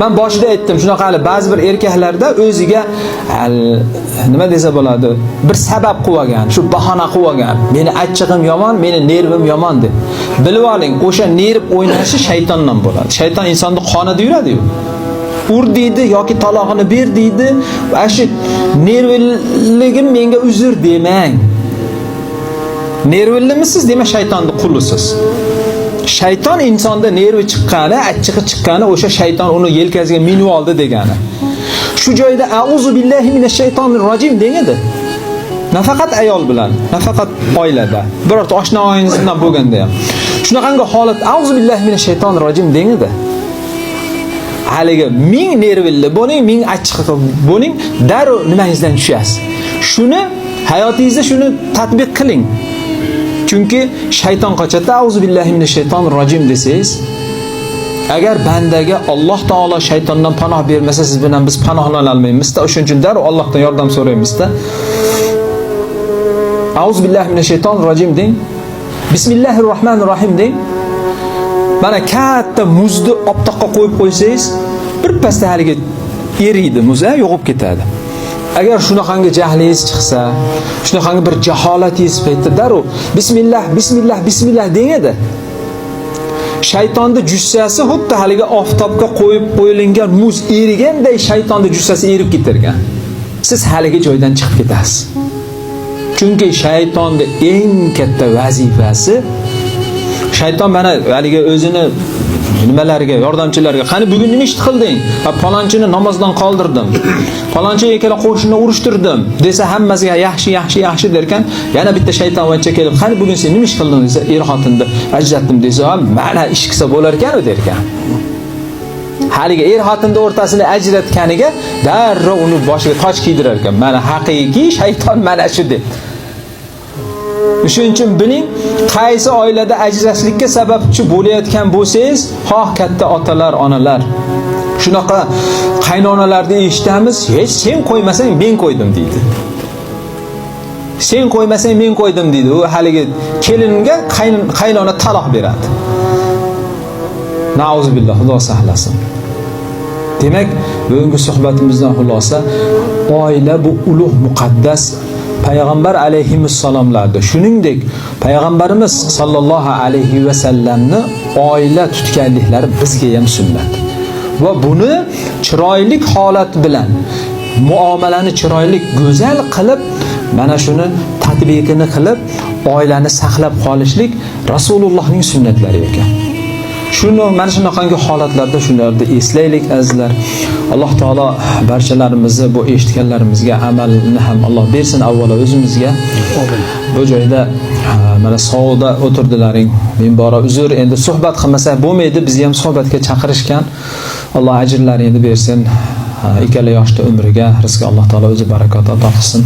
Men boshida aytdim, shunaqa hali ba'zi bir erkaklarda o'ziga nima desa bo'ladi, bir sabab qilib olgan, shu bahona qilib olgan. Meni achchig'im yomon, meni nervim yomon deb. Bilib oling, o'sha nerv o'ynashi shaytondan bo'ladi. Shayton insonni qonida yuradi-yu. Ur deydi yoki talog'ini ber deydi. Shu nervligim menga uzr demang. Nervlimisiz, demak shaytonning qulisiz. Shayton insonda nervi chiqqani, achchig'i chiqqani, o'sha shayton uni yelkasiga minib oldi degani. Shu joyda a'uzu billahi minash shaytonir rojim degandi. Nafaqat ayol bilan, nafaqat oilada, birorta oshna oyingizdan bo'lganda ham. Shunaqangi holat a'uzu billahi minash shaytonir rojim degandi. Haliga ming nervilli bo'ling, ming achchig'i bo'ling, darrov nimangizdan tushasiz. Shuni hayotingizda shuni tatbiq qiling. Chunki shayton qochadi, auzu billahi minash shaytonir rojim desangiz, agar bandaga Alloh taolo shaytondan panoh bermasa, siz bilan biz panohlana olmaymiz-da. O'shuning uchun darrov Allohdan yordam so'raymiz-da. Auzu billahi minash shaytonir rojim deng. Bismillahir rohmanir rohim deng. Mana katta muzni optoqqa qo'yib qo'ysangiz, bir pasda haliga eriydi, muz yo'qib ketadi. Agar shunaqangi jahlingiz chiqsa, shunaqangi bir jaholatingiz paytda darrov bismillah, bismillah, bismillah deng edi. Shaytonning jussasi xuddi haliga oftobga qo'yib qo'yilgan muz eriganday shaytonning jussasi erib ketargan. Siz haliga joydan chiqib ketasiz. Chunki shaytonning eng katta vazifasi, shayton mana haliga o'zini nimalarga, yordamchilarga, qani bugun nima ish qilding? Falonchini namozdan qoldirdim. Falonchi ikkala qo'shinni urishtirdim desa, hammasiga yaxshi, yaxshi, yaxshi derkan, yana bitta shayton vachcha kelib, qani bugun sen nima ish qilding desa, xotinni ajratdim desa, mana ish qilsa bo'lar ekan-u derkan. Haliga xotinning o'rtasini ajratganiga darrov uni boshiga toj kiydirar ekan. Mana haqiqiy shayton mana shu deb. Shuning uchun biling, qaysi oilada ajrashlikka sababchi bo'layotgan bo'lsangiz, xoh katta otalar, onalar, shunaqa qaynonalarni eshitamiz, hech sen qo'ymasang men qo'ydim deydi. Sen qo'ymasang men qo'ydim deydi. U haligi kelinga qaynona taloq beradi. Nauzubillah, Xudo saqlasin. Demak, bugungi suhbatimizdan xulosa, oila bu ulug' muqaddas Payg'ambar alayhissalomlarda, shuningdek Payg'ambarimiz sallallohu alayhi va sallamni oila tutganliklari bizga ham sunnat. Va buni chiroyli holat bilan, muomalani chiroyli, go'zal qilib, mana shuni tatbiqini qilib, oilani saqlab qolishlik Rasulullohning sunnatlari ekan. Shuni mana shunaqangi holatlarda shularni eslaylik azizlar. Alloh taolo barchalarimizni bu eshitganlarimizga amalni ham Alloh bersin, avvalo o'zimizga. Bu joyda mana sovda o'tirdilaring. Men bora uzr, endi suhbat qilmasa bo'lmaydi, bizni ham suhbatga chaqirishgan. Alloh ajrlaringni bersin. Ikkala yoshda umriga rizqi Alloh taolo o'zi barakot ato qilsin.